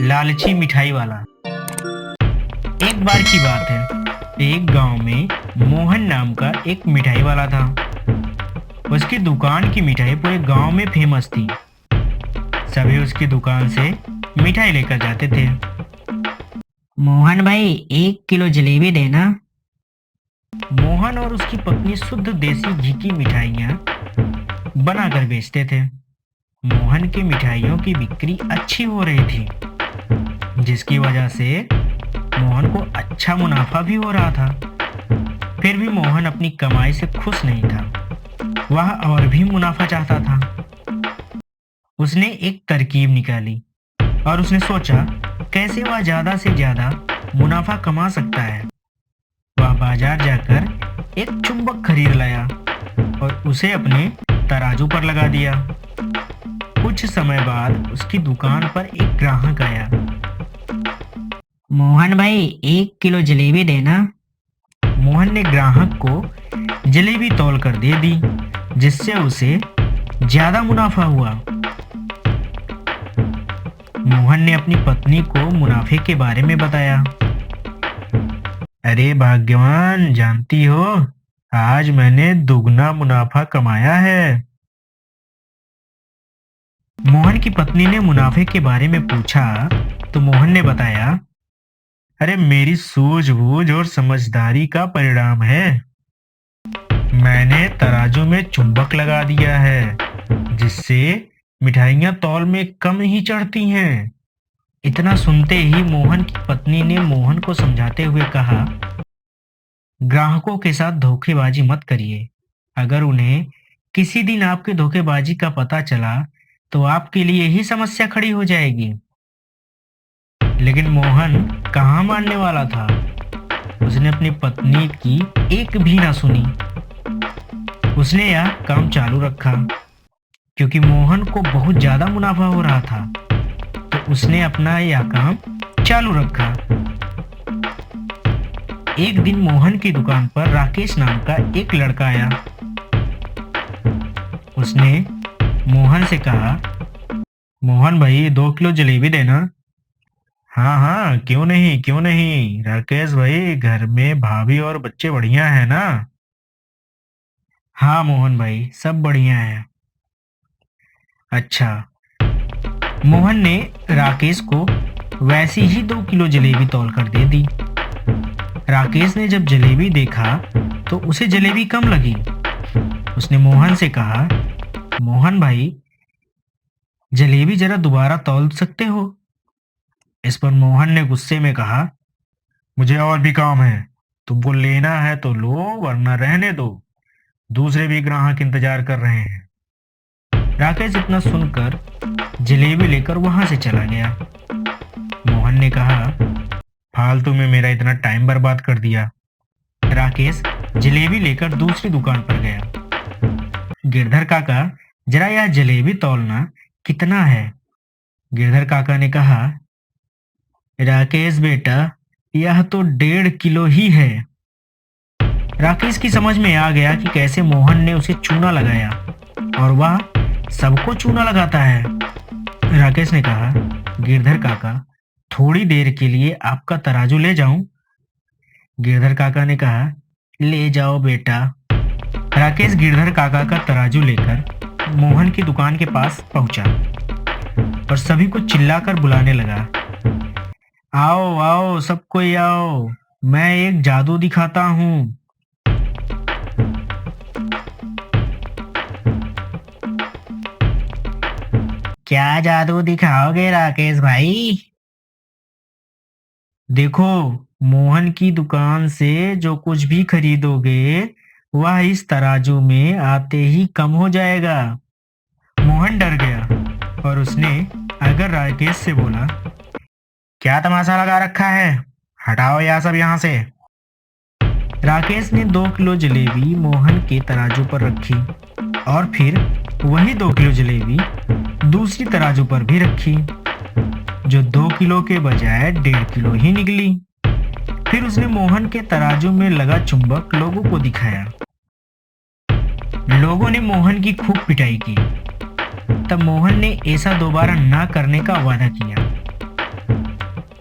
लालची मिठाई वाला। एक बार की बात है, एक गांव में मोहन नाम का एक मिठाई वाला था। उसकी दुकान की मिठाई पूरे गांव में फेमस थी। सभी उसकी दुकान से मिठाई लेकर जाते थे। मोहन भाई 1 किलो जलेबी देना। मोहन और उसकी पत्नी शुद्ध देसी घी की मिठाइयाँ बनाकर बेचते थे। मोहन की मिठाइयों की बिक्री अच्छी हो रही थी, जिसकी वजह से मोहन को अच्छा मुनाफा भी हो रहा था। फिर भी मोहन अपनी कमाई से खुश नहीं था। वह और भी मुनाफा चाहता था। उसने एक तरकीब निकाली और उसने सोचा कैसे वह ज्यादा से ज्यादा मुनाफा कमा सकता है। वह बाजार जाकर एक चुंबक खरीद लाया और उसे अपने तराजू पर लगा दिया। कुछ समय बाद उसकी दुकान पर एक ग्राहक आया। मोहन भाई 1 किलो जलेबी देना। मोहन ने ग्राहक को जलेबी तौल कर दे दी, जिससे उसे ज्यादा मुनाफा हुआ। मोहन ने अपनी पत्नी को मुनाफे के बारे में बताया। अरे भाग्यवान, जानती हो, आज मैंने दुगना मुनाफा कमाया है। मोहन की पत्नी ने मुनाफे के बारे में पूछा तो मोहन ने बताया, अरे मेरी सूझबूझ और समझदारी का परिणाम है। मैंने तराजू में चुंबक लगा दिया है, जिससे मिठाइयाँ तौल में कम ही चढ़ती हैं। इतना सुनते ही मोहन की पत्नी ने मोहन को समझाते हुए कहा, ग्राहकों के साथ धोखेबाजी मत करिए। अगर उन्हें किसी दिन आपके धोखेबाजी का पता चला तो आपके लिए ही समस्या खड़ी हो जाएगी। लेकिन मोहन कहाँ मानने वाला था। उसने अपनी पत्नी की एक भी ना सुनी। उसने यह काम चालू रखा क्योंकि मोहन को बहुत ज्यादा मुनाफा हो रहा था, तो उसने अपना यह काम चालू रखा। एक दिन मोहन की दुकान पर राकेश नाम का एक लड़का आया। उसने मोहन से कहा, मोहन भाई 2 किलो जलेबी देना। हाँ हाँ, क्यों नहीं क्यों नहीं राकेश भाई, घर में भाभी और बच्चे बढ़िया है ना? हाँ मोहन भाई, सब बढ़िया है। अच्छा। मोहन ने राकेश को वैसी ही 2 किलो जलेबी तौल कर दे दी। राकेश ने जब जलेबी देखा तो उसे जलेबी कम लगी। उसने मोहन से कहा, मोहन भाई, जलेबी जरा दोबारा तौल सकते हो? इस पर मोहन ने गुस्से में कहा, मुझे और भी काम है। तुमको लेना है तो लो, वरना रहने दो। दूसरे भी ग्राहक इंतजार कर रहे हैं। राकेश इतना सुनकर जलेबी लेकर वहां से चला गया। मोहन ने कहा, फालतू में मेरा इतना टाइम बर्बाद कर दिया। राकेश जलेबी लेकर दूसरी दुकान पर गया। गिरधर काका, जरा यह जलेबी तौलना कितना है? गिरधर काका ने कहा, राकेश बेटा, यह तो 1.5 किलो ही है। राकेश की समझ में आ गया कि कैसे मोहन ने उसे चूना लगाया और वह सबको चूना लगाता है। राकेश ने कहा, गिरधर काका, थोड़ी देर के लिए आपका तराजू ले जाऊं? गिरधर काका ने कहा, ले जाओ बेटा। राकेश गिरधर काका का तराजू लेकर मोहन की दुकान के पास पहुंचा और सभी को चिल्लाकर बुलाने लगा, आओ आओ सब कोई आओ, मैं एक जादू दिखाता हूँ। क्या जादू दिखाओगे राकेश भाई? देखो, मोहन की दुकान से जो कुछ भी खरीदोगे वह इस तराजू में आते ही कम हो जाएगा। मोहन डर गया और उसने अगर राकेश से बोला, क्या तमाशा लगा रखा है, हटाओ यह सब यहाँ से। राकेश ने 2 किलो जलेबी मोहन के तराजू पर रखी और फिर वही 2 किलो जलेबी दूसरी तराजू पर भी रखी, जो 2 किलो के बजाय 1.5 किलो ही निकली। फिर उसने मोहन के तराजू में लगा चुंबक लोगों को दिखाया। लोगों ने मोहन की खूब पिटाई की। तब मोहन ने ऐसा दोबारा ना करने का वादा किया।